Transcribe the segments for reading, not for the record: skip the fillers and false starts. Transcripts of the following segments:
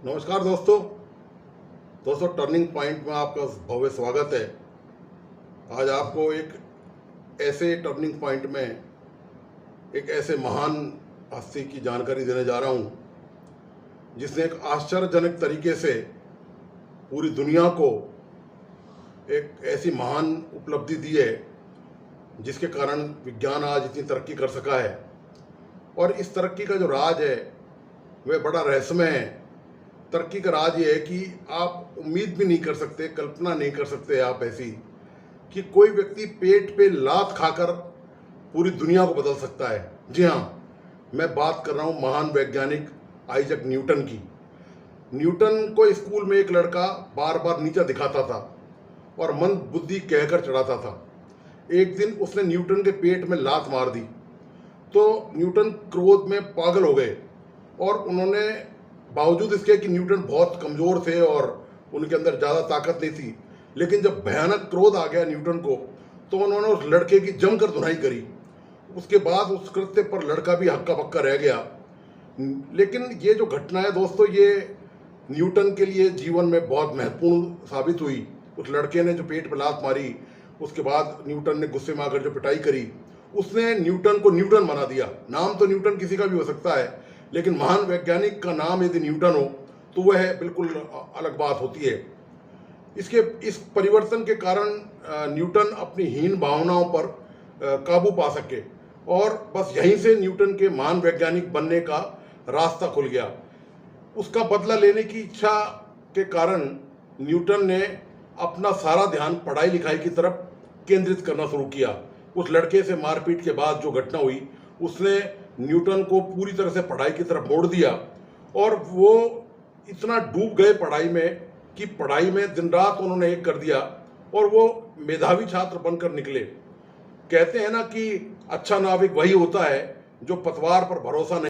नमस्कार दोस्तों turning point में आपका भव्य स्वागत है। आज आपको एक ऐसे टर्निंग पॉइंट में एक ऐसे महान हस्ती की जानकारी देने जा रहा हूं, जिसने एक आश्चर्यजनक तरीके से पूरी दुनिया को एक ऐसी महान उपलब्धि दी है, जिसके कारण विज्ञान आज इतनी तरक्की कर सका है। और इस तरक्की का जो राज है वह बड़ा रहस्यमय है। तरक्की का राज ये है कि आप उम्मीद भी नहीं कर सकते, कल्पना नहीं कर सकते आप ऐसी, कि कोई व्यक्ति पेट पे लात खाकर पूरी दुनिया को बदल सकता है। जी हाँ, मैं बात कर रहा हूँ महान वैज्ञानिक आइजैक न्यूटन की। न्यूटन को स्कूल में एक लड़का बार बार नीचा दिखाता था और मंद बुद्धि कहकर चढ़ाता था। एक दिन उसने न्यूटन के पेट में लात मार दी तो न्यूटन क्रोध में पागल हो गए, और उन्होंने बावजूद इसके कि न्यूटन बहुत कमज़ोर थे और उनके अंदर ज़्यादा ताकत नहीं थी, लेकिन जब भयानक क्रोध आ गया न्यूटन को, तो उन्होंने उस लड़के की जमकर धुनाई करी। उसके बाद उस कृत्य पर लड़का भी हक्का बक्का रह गया। लेकिन ये जो घटना है दोस्तों, ये न्यूटन के लिए जीवन में बहुत महत्वपूर्ण साबित हुई। उस लड़के ने जो पेट पर लात मारी, उसके बाद न्यूटन ने गुस्से में आकर जो पिटाई करी, उसने न्यूटन को न्यूटन बना दिया। नाम तो न्यूटन किसी का भी हो सकता है, लेकिन महान वैज्ञानिक का नाम यदि न्यूटन हो तो वह बिल्कुल अलग बात होती है। इस परिवर्तन के कारण न्यूटन अपनी हीन भावनाओं पर काबू पा सके, और बस यहीं से न्यूटन के महान वैज्ञानिक बनने का रास्ता खुल गया। उसका बदला लेने की इच्छा के कारण न्यूटन ने अपना सारा ध्यान पढ़ाई लिखाई की तरफ केंद्रित करना शुरू किया। उस लड़के से मारपीट के बाद जो घटना हुई, उसने न्यूटन को पूरी तरह से पढ़ाई की तरफ मोड़ दिया, और वो इतना डूब गए पढ़ाई में कि पढ़ाई में दिन रात उन्होंने एक कर दिया, और वो मेधावी छात्र बनकर निकले। कहते हैं ना कि अच्छा नाविक वही होता है जो पतवार पर भरोसा नहीं।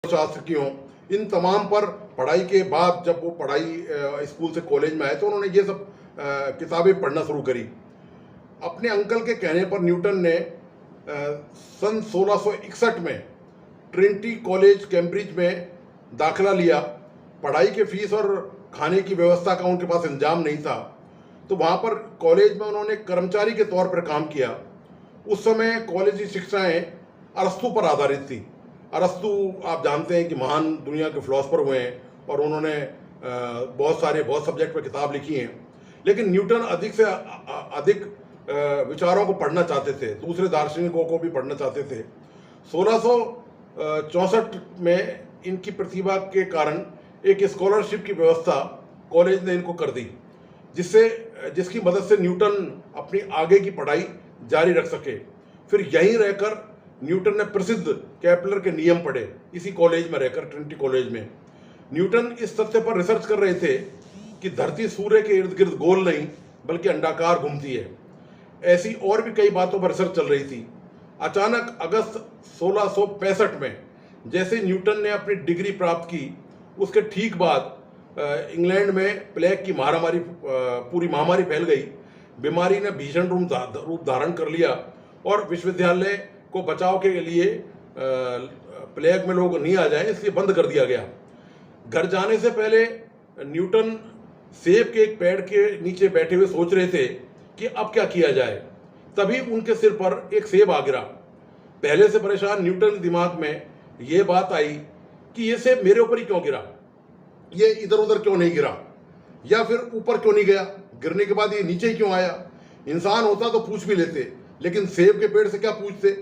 शास्त्र की हों, इन तमाम पर पढ़ाई के बाद जब वो पढ़ाई स्कूल से कॉलेज में आए तो उन्होंने ये सब किताबें पढ़ना शुरू करी। अपने अंकल के कहने पर न्यूटन ने सन 1661 में ट्रिनिटी कॉलेज कैम्ब्रिज में दाखिला लिया। पढ़ाई के फीस और खाने की व्यवस्था का उनके पास इंतजाम नहीं था, तो वहाँ पर कॉलेज में उन्होंने कर्मचारी के तौर पर काम किया। उस समय कॉलेज की शिक्षाएँ अरस्तु पर आधारित थी। अरस्तु आप जानते हैं कि महान दुनिया के फिलोसफर हुए हैं, और उन्होंने बहुत सब्जेक्ट पर किताब लिखी हैं। लेकिन न्यूटन अधिक से अधिक विचारों को पढ़ना चाहते थे, दूसरे दार्शनिकों को भी पढ़ना चाहते थे। 1664 में इनकी प्रतिभा के कारण एक स्कॉलरशिप की व्यवस्था कॉलेज ने इनको कर दी, जिसकी मदद से न्यूटन अपनी आगे की पढ़ाई जारी रख सके। फिर यहीं रहकर न्यूटन ने प्रसिद्ध केपलर के नियम पढ़े, इसी कॉलेज में रहकर, ट्रिनिटी कॉलेज में। न्यूटन इस तथ्य पर रिसर्च कर रहे थे कि धरती सूर्य के इर्द गिर्द गोल नहीं बल्कि अंडाकार घूमती है। ऐसी और भी कई बातों पर रिसर्च चल रही थी। अचानक अगस्त 1665 में जैसे न्यूटन ने अपनी डिग्री प्राप्त की, उसके ठीक बाद इंग्लैंड में प्लेग की पूरी महामारी फैल गई, बीमारी ने भीषण रूप धारण कर लिया और विश्वविद्यालय को बचाव के लिए प्लेग में लोग नहीं आ जाए इसलिए बंद कर दिया गया। घर जाने से पहले न्यूटन सेब के एक पेड़ के नीचे बैठे हुए सोच रहे थे कि अब क्या किया जाए। तभी उनके सिर पर एक सेब आ गिरा। पहले से परेशान न्यूटन के दिमाग में यह बात आई कि यह सेब मेरे ऊपर ही क्यों गिरा, ये इधर उधर क्यों नहीं गिरा, या फिर ऊपर क्यों नहीं गया, गिरने के बाद ये नीचे ही क्यों आया। इंसान होता तो पूछ भी लेते, लेकिन सेब के पेड़ से क्या पूछते,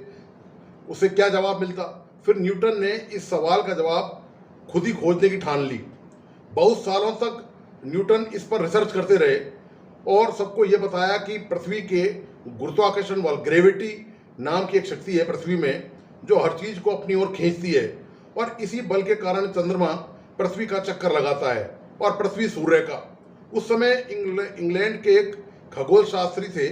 उसे क्या जवाब मिलता। फिर न्यूटन ने इस सवाल का जवाब खुद ही खोजने की ठान ली। बहुत सालों तक न्यूटन इस पर रिसर्च करते रहे और सबको यह बताया कि पृथ्वी के गुरुत्वाकर्षण बल, ग्रेविटी नाम की एक शक्ति है पृथ्वी में जो हर चीज को अपनी ओर खींचती है, और इसी बल के कारण चंद्रमा पृथ्वी का चक्कर लगाता है और पृथ्वी सूर्य का। उस समय इंग्लैंड के एक खगोल शास्त्री थे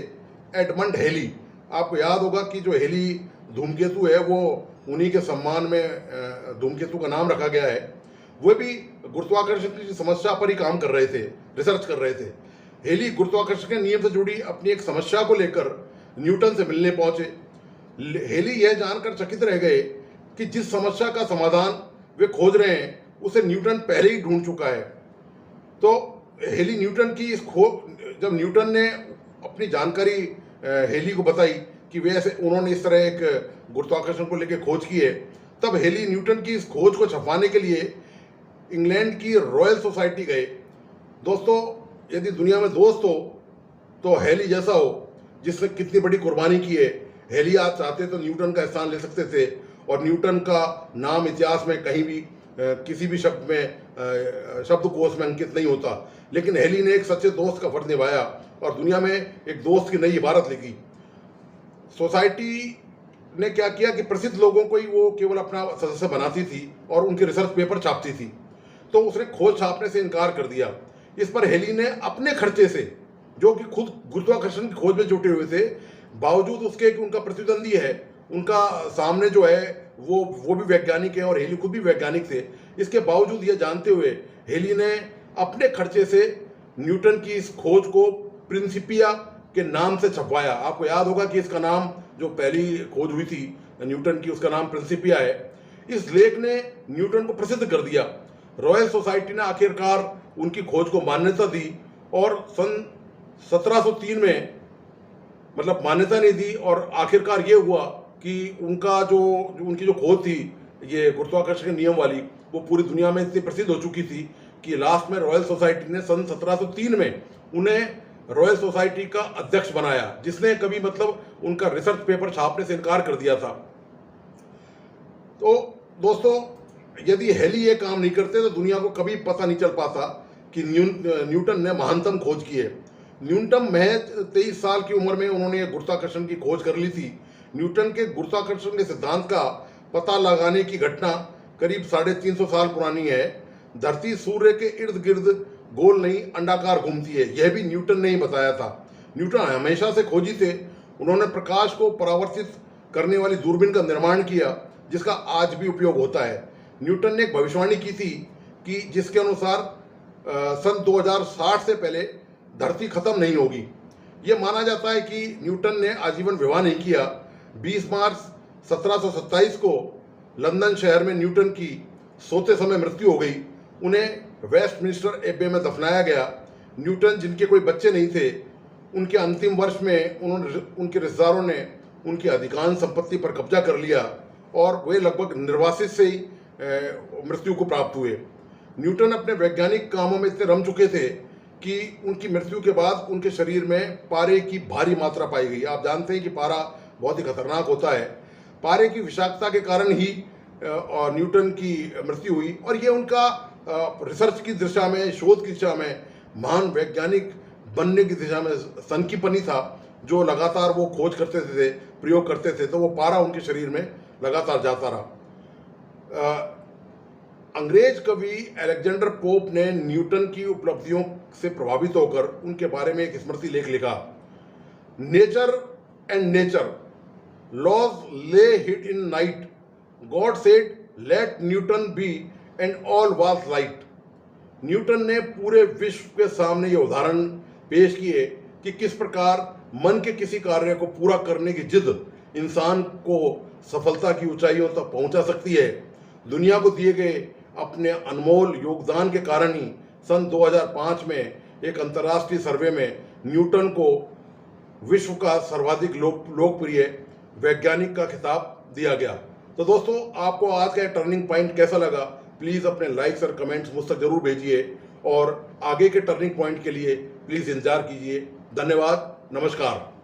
एडमंड हेली। आपको याद होगा कि जो हेली धूमकेतु है वो उन्हीं के सम्मान में धूमकेतु का नाम रखा गया है। वो भी गुरुत्वाकर्षण की समस्या पर ही काम कर रहे थे, रिसर्च कर रहे थे। हेली गुरुत्वाकर्षण के नियम से जुड़ी अपनी एक समस्या को लेकर न्यूटन से मिलने पहुंचे। हेली यह जानकर चकित रह गए कि जिस समस्या का समाधान वे खोज रहे हैं उसे न्यूटन पहले ही ढूंढ चुका है। तो हेली न्यूटन की जब न्यूटन ने अपनी जानकारी हेली को बताई कि वे ऐसे उन्होंने इस तरह एक गुरुत्वाकर्षण को लेकर खोज की है, तब हेली न्यूटन की इस खोज को छुपाने के लिए इंग्लैंड की रॉयल सोसाइटी गए। दोस्तों, यदि दुनिया में दोस्त हो तो हेली जैसा हो जिसने कितनी बड़ी कुर्बानी की है। हेली आज चाहते तो न्यूटन का स्थान ले सकते थे और न्यूटन का नाम इतिहास में कहीं भी किसी भी शब्द में शब्दकोश में अंकित नहीं होता, लेकिन हेली ने एक सच्चे दोस्त का फर्ज निभाया और दुनिया में एक दोस्त की नई इबारत लिखी। सोसाइटी ने क्या किया कि प्रसिद्ध लोगों को ही वो केवल अपना सदस्य बनाती थी और उनके रिसर्च पेपर छापती थी, तो उसने खोज छापने से इनकार कर दिया। इस पर हेली ने अपने खर्चे से, जो कि खुद गुरुत्वाकर्षण की खोज में जुटे हुए थे, बावजूद उसके कि उनका प्रतिद्वंदी है, उनका सामने जो है वो भी वैज्ञानिक है और हेली खुद भी वैज्ञानिक थे, इसके बावजूद यह जानते हुए हेली ने अपने खर्चे से न्यूटन की इस खोज को प्रिंसिपिया के नाम से छपवाया। आपको याद होगा कि इसका नाम, जो पहली खोज हुई थी न्यूटन की, उसका नाम प्रिंसिपिया है। इस लेख ने न्यूटन को प्रसिद्ध कर दिया। रॉयल सोसाइटी ने आखिरकार उनकी खोज को मान्यता दी और सन 1703 में, मतलब मान्यता नहीं दी, और आखिरकार ये हुआ कि उनकी जो खोज थी ये गुरुत्वाकर्षण के नियम वाली, वो पूरी दुनिया में इतनी प्रसिद्ध हो चुकी थी कि लास्ट में रॉयल सोसाइटी ने सन 1703 में उन्हें रॉयल सोसाइटी का अध्यक्ष बनाया, जिसने कभी मतलब उनका रिसर्च पेपर छापने से इनकार कर दिया था। तो दोस्तों, यदि हेली ये काम नहीं करते तो दुनिया को कभी पता नहीं चल पाता कि न्यूटन ने महानतम खोज की है। न्यूटन महज 23 साल की उम्र में उन्होंने गुरुत्वाकर्षण की खोज कर ली थी। न्यूटन के गुरुत्वाकर्षण के सिद्धांत का पता लगाने की घटना करीब 350 साल पुरानी है। धरती सूर्य के इर्द गिर्द गोल नहीं अंडाकार घूमती है, यह भी न्यूटन ने ही बताया था। न्यूटन हमेशा से खोजी थे। उन्होंने प्रकाश को परावर्तित करने वाली दूरबीन का निर्माण किया, जिसका आज भी उपयोग होता है। न्यूटन ने एक भविष्यवाणी की थी कि जिसके अनुसार सन 2060 से पहले धरती खत्म नहीं होगी। यह माना जाता है कि न्यूटन ने आजीवन विवाह नहीं किया। 20 मार्च 1727 को लंदन शहर में न्यूटन की सोते समय मृत्यु हो गई। उन्हें वेस्टमिंस्टर एब्बे में दफनाया गया। न्यूटन, जिनके कोई बच्चे नहीं थे, उनके अंतिम वर्ष में उनके रिश्तेदारों ने उनकी अधिकांश संपत्ति पर कब्जा कर लिया और वे लगभग निर्वासित से ही मृत्यु को प्राप्त हुए। न्यूटन अपने वैज्ञानिक कामों में इतने रम चुके थे कि उनकी मृत्यु के बाद उनके शरीर में पारे की भारी मात्रा पाई गई। आप जानते हैं कि पारा बहुत ही खतरनाक होता है। पारे की विषाक्तता के कारण ही न्यूटन की मृत्यु हुई और ये उनका रिसर्च की दिशा में, शोध की दिशा में, महान वैज्ञानिक बनने की दिशा में सनकीपनी था, जो लगातार वो खोज करते थे, प्रयोग करते थे, तो वो पारा उनके शरीर में लगातार जाता रहा। अंग्रेज कवि अलेक्जेंडर पोप ने न्यूटन की उपलब्धियों से प्रभावित होकर उनके बारे में एक स्मृति लेख लिखा। Nature and nature laws lay hid in night, God said let Newton be and all was light. Newton ने पूरे विश्व के सामने ये उदाहरण पेश किए कि किस प्रकार मन के किसी कार्य को पूरा करने की जिद इंसान को सफलता की ऊंचाइयों तक पहुंचा सकती है। दुनिया को दिए गए अपने अनमोल योगदान के कारण ही सन 2005 में एक अंतर्राष्ट्रीय सर्वे में न्यूटन को विश्व का सर्वाधिक लोकप्रिय वैज्ञानिक का खिताब दिया गया। तो दोस्तों, आपको आज का टर्निंग पॉइंट कैसा लगा, प्लीज़ अपने लाइक्स और कमेंट्स मुझ तक जरूर भेजिए और आगे के टर्निंग पॉइंट के लिए प्लीज़ इंतजार कीजिए। धन्यवाद, नमस्कार।